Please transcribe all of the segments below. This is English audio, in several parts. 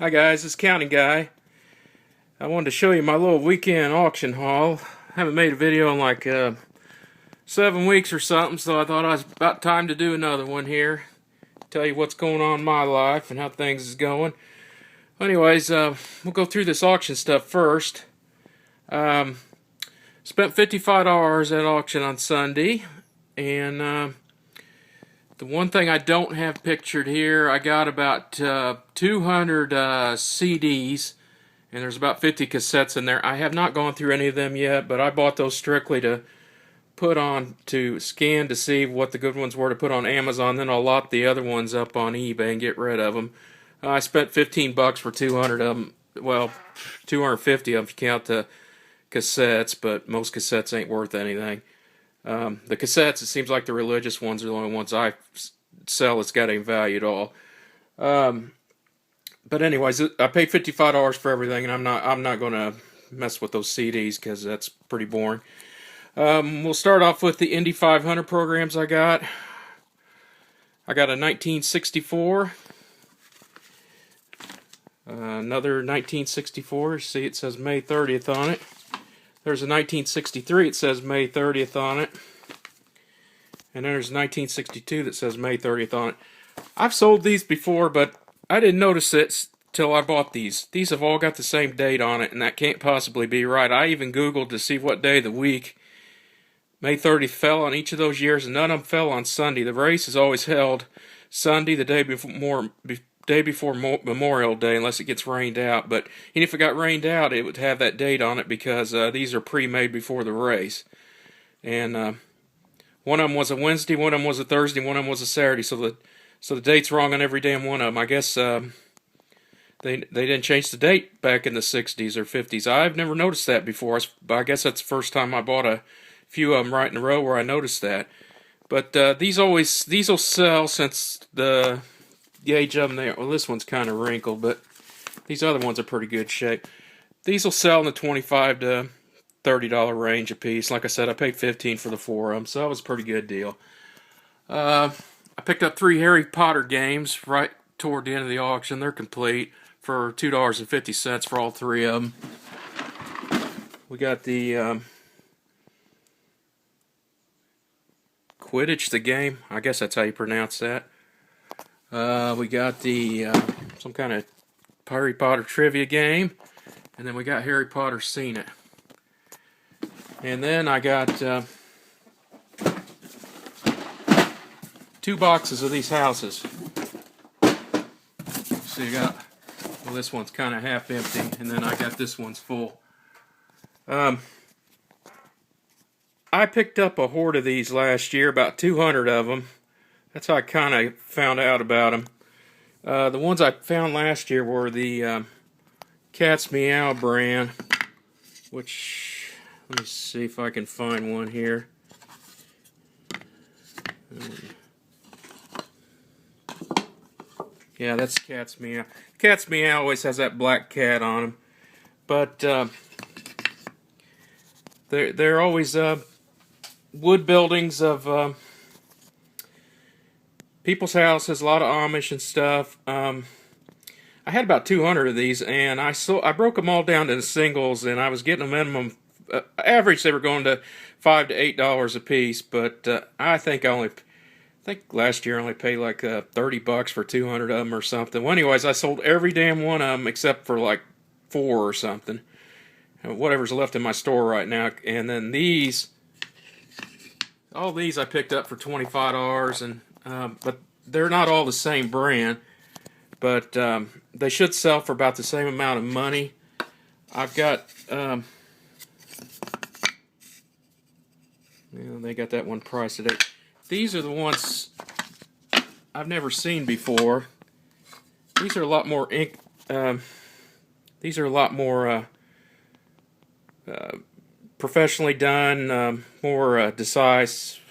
Hi guys, it's Counting Guy. I wanted to show you my little weekend auction haul. I haven't made a video in like 7 weeks or something, so I thought it was about time to do another one here. Tell you what's going on in my life and how things is going. Anyways, we'll go through this auction stuff first. Spent $55 at auction on Sunday, and the one thing I don't have pictured here, I got about 200 CDs, and there's about 50 cassettes in there. I have not gone through any of them yet, but I bought those strictly to put on, to scan to see what the good ones were to put on Amazon. Then I'll lot the other ones up on eBay and get rid of them. I spent 15 bucks for 200 of them. Well, 250 of them if you count the cassettes, but most cassettes ain't worth anything. The cassettes, it seems like the religious ones are the only ones I sell that's got any value at all. But anyways, I paid $55 for everything, and I'm not going to mess with those CDs because that's pretty boring. We'll start off with the Indy 500 programs I got. I got a 1964. Another 1964. See, it says May 30th on it. There's a 1963, it says May 30th on it. And then there's a 1962 that says May 30th on it. I've sold these before, but I didn't notice it till I bought these. These have all got the same date on it, and that can't possibly be right. I even Googled to see what day of the week May 30th fell on each of those years, and none of them fell on Sunday. The race is always held Sunday, the day before Memorial Day, unless it gets rained out. But and if it got rained out, it would have that date on it because these are pre-made before the race. And one of them was a Wednesday, one of them was a Thursday, one of them was a Saturday. So the date's wrong on every damn one of them. I guess they didn't change the date back in the 60s or 50s. I've never noticed that before. I guess that's the first time I bought a few of them right in a row where I noticed that. But these will sell since the age of them there. Well, this one's kind of wrinkled, but these other ones are pretty good shape. These will sell in the $25 to $30 range a piece. Like I said, I paid $15 for the 4 of them, so that was a pretty good deal. I picked up 3 Harry Potter games right toward the end of the auction. They're complete for $2.50 for all 3 of them. We got the Quidditch, the game. I guess that's how you pronounce that. We got the some kind of Harry Potter trivia game, and then we got Harry Potter Seen It. And then I got 2 boxes of these houses. So you got, well, this one's kind of half empty, and then I got this one's full. I picked up a horde of these last year, about 200 of them. That's how I kind of found out about them. The ones I found last year were the Cat's Meow brand, which, let me see if I can find one here. Yeah, that's Cat's Meow. Cat's Meow always has that black cat on them. But they're always wood buildings of people's houses, a lot of Amish and stuff. I had about 200 of these, and I broke them all down to singles, and I was getting a minimum average. They were going to $5 to $8 a piece, but I think last year I only paid like 30 bucks for 200 of them or something. Well, anyways, I sold every damn one of them except for like 4 or something. Whatever's left in my store right now. And then all these I picked up for $25, and but they're not all the same brand, but they should sell for about the same amount of money. I've got they got that one priced today. These are the ones I've never seen before. These are a lot more these are a lot more professionally done, more decisive,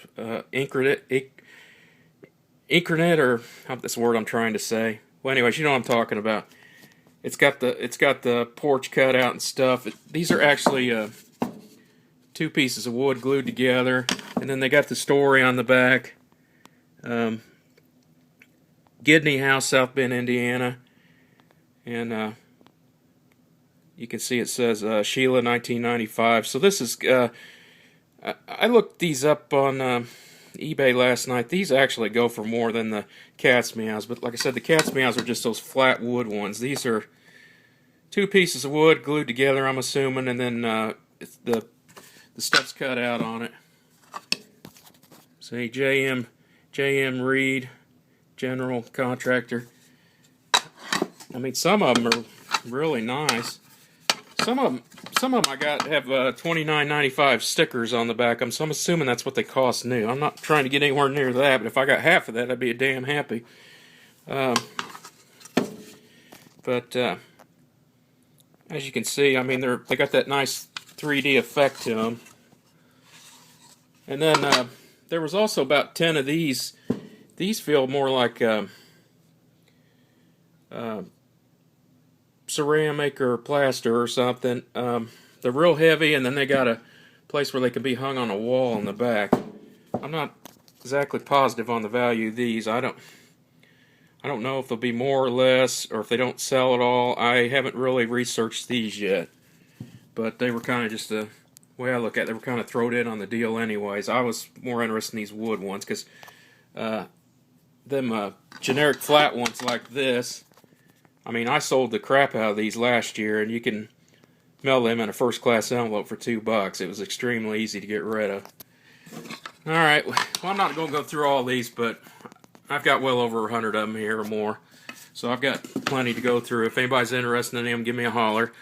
Inkernet, or that's the word I'm trying to say. Well, anyways, you know what I'm talking about. It's got the porch cut out and stuff. These are actually 2 pieces of wood glued together, and then they got the story on the back. Gidney House, South Bend, Indiana. And you can see it says Sheila 1995. So this is, I looked these up on eBay last night. These actually go for more than the cat's meows, but like I said, the cat's meows are just those flat wood ones. These are two pieces of wood glued together, I'm assuming, and then the stuff's cut out on it. See, J.M. Reed, general contractor. I mean, some of them are really nice. Some of them I got have $29.95 stickers on the back of them, so I'm assuming that's what they cost new. I'm not trying to get anywhere near that, but if I got half of that, I'd be damn happy. But as you can see, I mean, they got that nice 3D effect to them. And then there was also about 10 of these. These feel more like ceramic or plaster or something. They're real heavy, and then they got a place where they can be hung on a wall in the back. I'm not exactly positive on the value of these. I don't know if they'll be more or less, or if they don't sell at all. I haven't really researched these yet, but they were kind of just the way I look at it. They were kind of thrown in on the deal anyways. I was more interested in these wood ones, because them generic flat ones like this, I mean, I sold the crap out of these last year, and you can mail them in a first-class envelope for $2. It was extremely easy to get rid of. Alright, well, I'm not going to go through all these, but I've got well over 100 of them here or more, so I've got plenty to go through. If anybody's interested in them, give me a holler.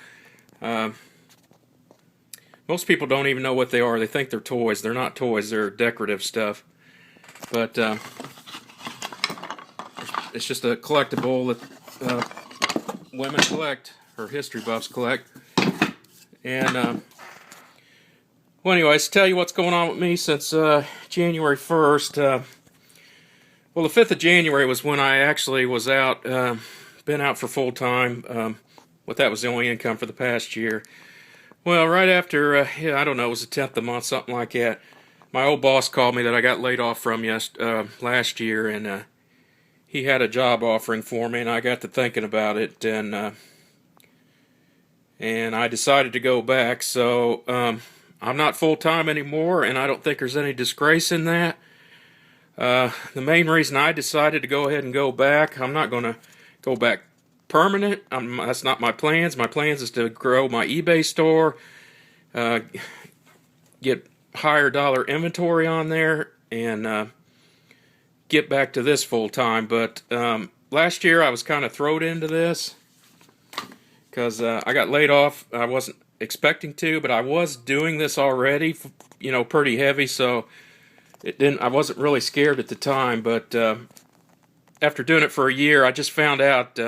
Most people don't even know what they are. They think they're toys. They're not toys. They're decorative stuff. But it's just a collectible that women collect, or history buffs collect. And well, anyways, tell you what's going on with me since January 1st. Well, the 5th of January was when I actually was out, been out for full time. But that was the only income for the past year. Well, right after, yeah, I don't know, it was the 10th of the month, something like that. My old boss called me that I got laid off from last year, and he had a job offering for me, and I got to thinking about it, and I decided to go back. So I'm not full-time anymore, and I don't think there's any disgrace in that. The main reason I decided to go ahead and go back, I'm not going to go back permanent. That's not my plans. My plans is to grow my eBay store, get higher dollar inventory on there, and get back to this full time. But last year I was kind of thrown into this because I got laid off. I wasn't expecting to, but I was doing this already, pretty heavy, so I wasn't really scared at the time. But after doing it for a year, I just found out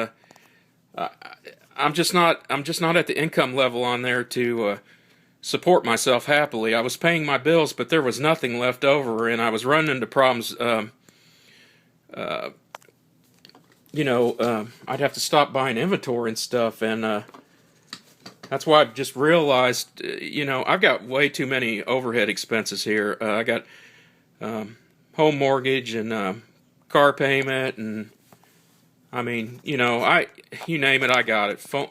I'm just not at the income level on there to support myself happily. I was paying my bills, but there was nothing left over, and I was running into problems. I'd have to stop buying inventory and stuff, and that's why I've just realized, I've got way too many overhead expenses here. I got home mortgage and car payment, and I mean, you name it, I got it. Phone,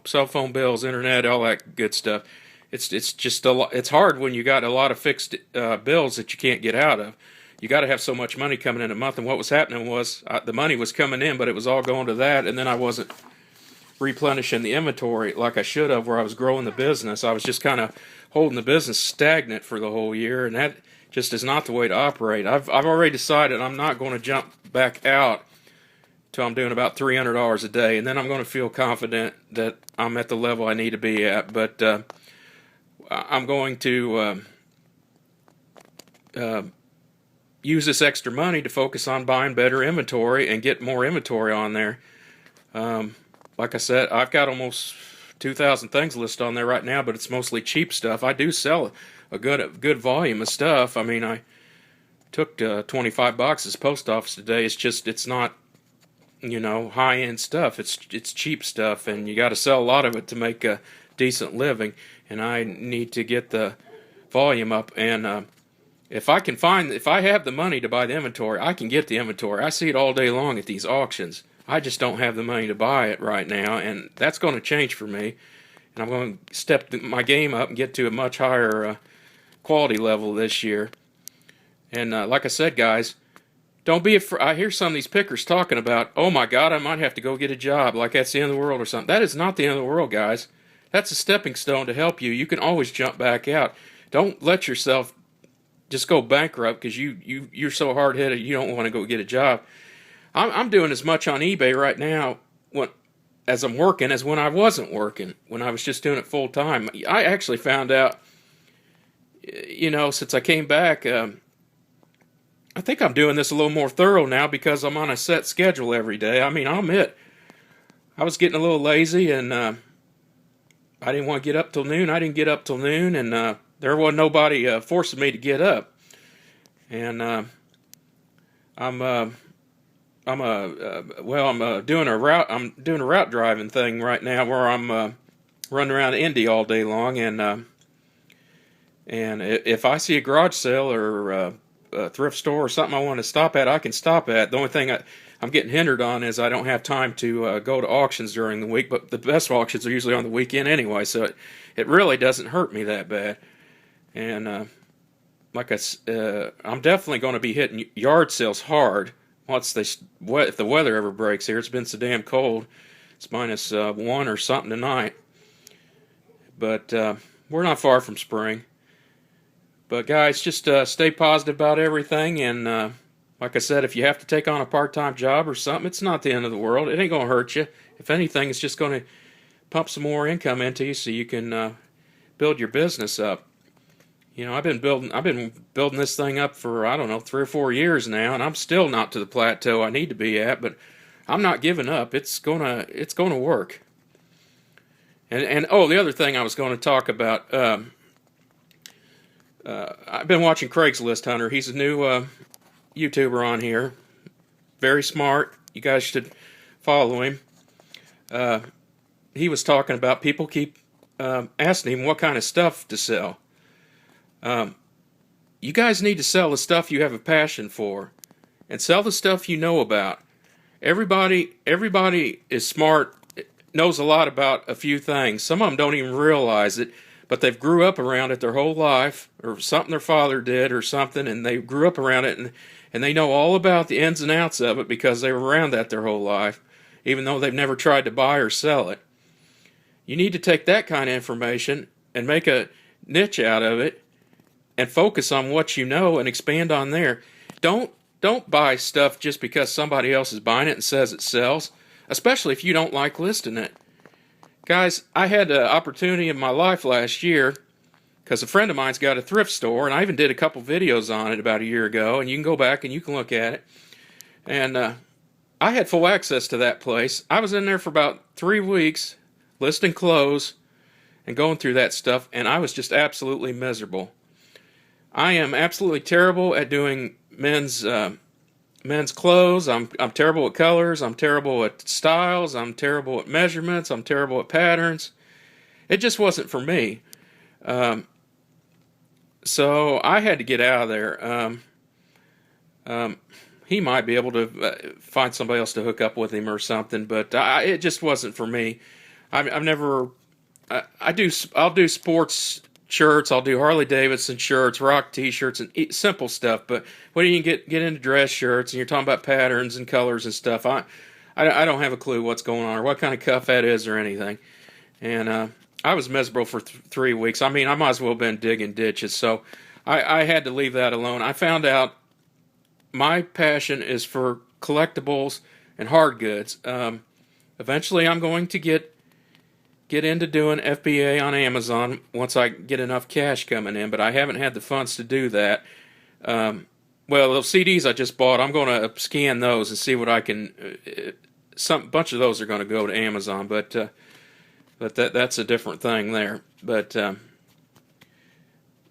cell phone bills, internet, all that good stuff. It's just a lot. It's hard when you got a lot of fixed bills that you can't get out of. You got to have so much money coming in a month. And what was happening was the money was coming in, but it was all going to that, and then I wasn't replenishing the inventory like I should have, where I was growing the business. I was just kind of holding the business stagnant for the whole year, and that just is not the way to operate. I've already decided I'm not going to jump back out till I'm doing about $300 a day, and then I'm going to feel confident that I'm at the level I need to be at. But I'm going to use this extra money to focus on buying better inventory and get more inventory on there. Like I said, I've got almost 2,000 things listed on there right now, but it's mostly cheap stuff. I do sell a good volume of stuff. I mean, I took 25 boxes post office today. It's not high-end stuff. It's cheap stuff, and you got to sell a lot of it to make a decent living, and I need to get the volume up. And if I have the money to buy the inventory, I can get the inventory. I see it all day long at these auctions. I just don't have the money to buy it right now, and that's going to change for me. And I'm going to step my game up and get to a much higher quality level this year. And like I said, guys, don't be afraid. I hear some of these pickers talking about, oh my God, I might have to go get a job, like that's the end of the world or something. That is not the end of the world, guys. That's a stepping stone to help you. You can always jump back out. Don't let yourself just go bankrupt because you're so hard-headed you don't want to go get a job. I'm doing as much on eBay right now as I'm working as when I wasn't working, when I was just doing it full time. I actually found out, since I came back, I think I'm doing this a little more thorough now because I'm on a set schedule every day. I mean, I'll admit, I was getting a little lazy and I didn't want to get up till noon. I didn't get up till noon, and there wasn't nobody forcing me to get up. And I'm doing a route driving thing right now where I'm running around Indy all day long, and if I see a garage sale or a thrift store or something I want to stop at, I can stop at. The only thing I'm getting hindered on is I don't have time to go to auctions during the week, but the best auctions are usually on the weekend anyway, so it really doesn't hurt me that bad. And I'm definitely going to be hitting yard sales hard if the weather ever breaks here. It's been so damn cold. It's -1 or something tonight. But we're not far from spring. But guys, just stay positive about everything. And like I said, if you have to take on a part-time job or something, it's not the end of the world. It ain't going to hurt you. If anything, it's just going to pump some more income into you so you can build your business up. I've been building this thing up for, I don't know, 3 or 4 years now, and I'm still not to the plateau I need to be at, but I'm not giving up. It's gonna work. And the other thing I was going to talk about, I've been watching Craigslist Hunter. He's a new YouTuber on here. Very smart. You guys should follow him. He was talking about people keep asking him what kind of stuff to sell. You guys need to sell the stuff you have a passion for, and sell the stuff you know about. Everybody is smart, knows a lot about a few things. Some of them don't even realize it, but they've grew up around it their whole life, or something their father did or something, and they grew up around it, and they know all about the ins and outs of it because they were around that their whole life, even though they've never tried to buy or sell it. You need to take that kind of information and make a niche out of it, and focus on what you know and expand on there. Don't buy stuff just because somebody else is buying it and says it sells, especially if you don't like listing it. Guys, I had an opportunity in my life last year because a friend of mine's got a thrift store, and I even did a couple videos on it about a year ago, and you can go back and you can look at it. And I had full access to that place. I was in there for about 3 weeks listing clothes and going through that stuff, and I was just absolutely miserable. I am absolutely terrible at doing men's clothes. I'm terrible at colors. I'm terrible at styles. I'm terrible at measurements. I'm terrible at patterns. It just wasn't for me. So I had to get out of there. He might be able to find somebody else to hook up with him or something, but it just wasn't for me. I've never. I'll do sports shirts, I'll do Harley Davidson shirts, rock t-shirts, and simple stuff. But when you get into dress shirts and you're talking about patterns and colors and stuff, I don't have a clue what's going on or what kind of cuff that is or anything. And I was miserable for 3 weeks. I mean, I might as well have been digging ditches. So I had to leave that alone. I found out my passion is for collectibles and hard goods. Eventually, I'm going to get into doing FBA on Amazon once I get enough cash coming in, but I haven't had the funds to do that. Well, those CDs I just bought, I'm going to scan those and see what I can. Bunch of those are going to go to Amazon, but that's a different thing there. But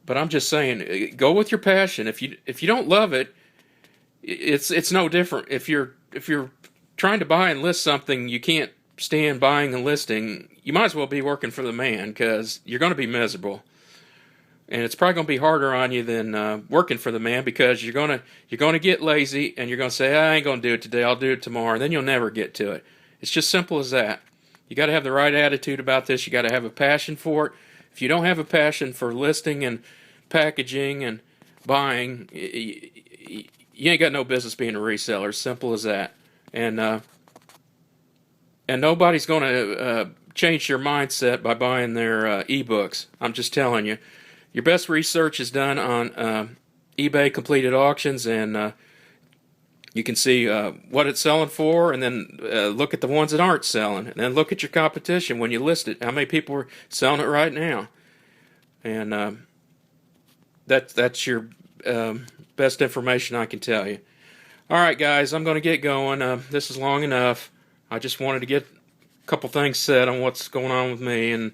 I'm just saying, go with your passion. If you don't love it, it's no different. If you're trying to buy and list something you can't stand buying and listing, you might as well be working for the man because you're going to be miserable. And it's probably going to be harder on you than working for the man, because you're gonna get lazy and you're gonna say, I ain't gonna do it today, I'll do it tomorrow, and then you'll never get to it. It's just simple as that. You got to have the right attitude about this. You got to have a passion for it. If you don't have a passion for listing and packaging and buying, you ain't got no business being a reseller. Simple as that. And nobody's going to change your mindset by buying their ebooks. I'm just telling you. Your best research is done on eBay completed auctions, and you can see what it's selling for, and then look at the ones that aren't selling, and then look at your competition when you list it. How many people are selling it right now? And that's your best information I can tell you. All right, guys, I'm going to get going. This is long enough. I just wanted to get a couple things said on what's going on with me, and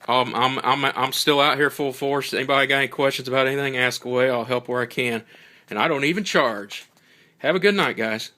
I'm still out here full force. Anybody got any questions about anything, ask away. I'll help where I can. And I don't even charge. Have a good night, guys.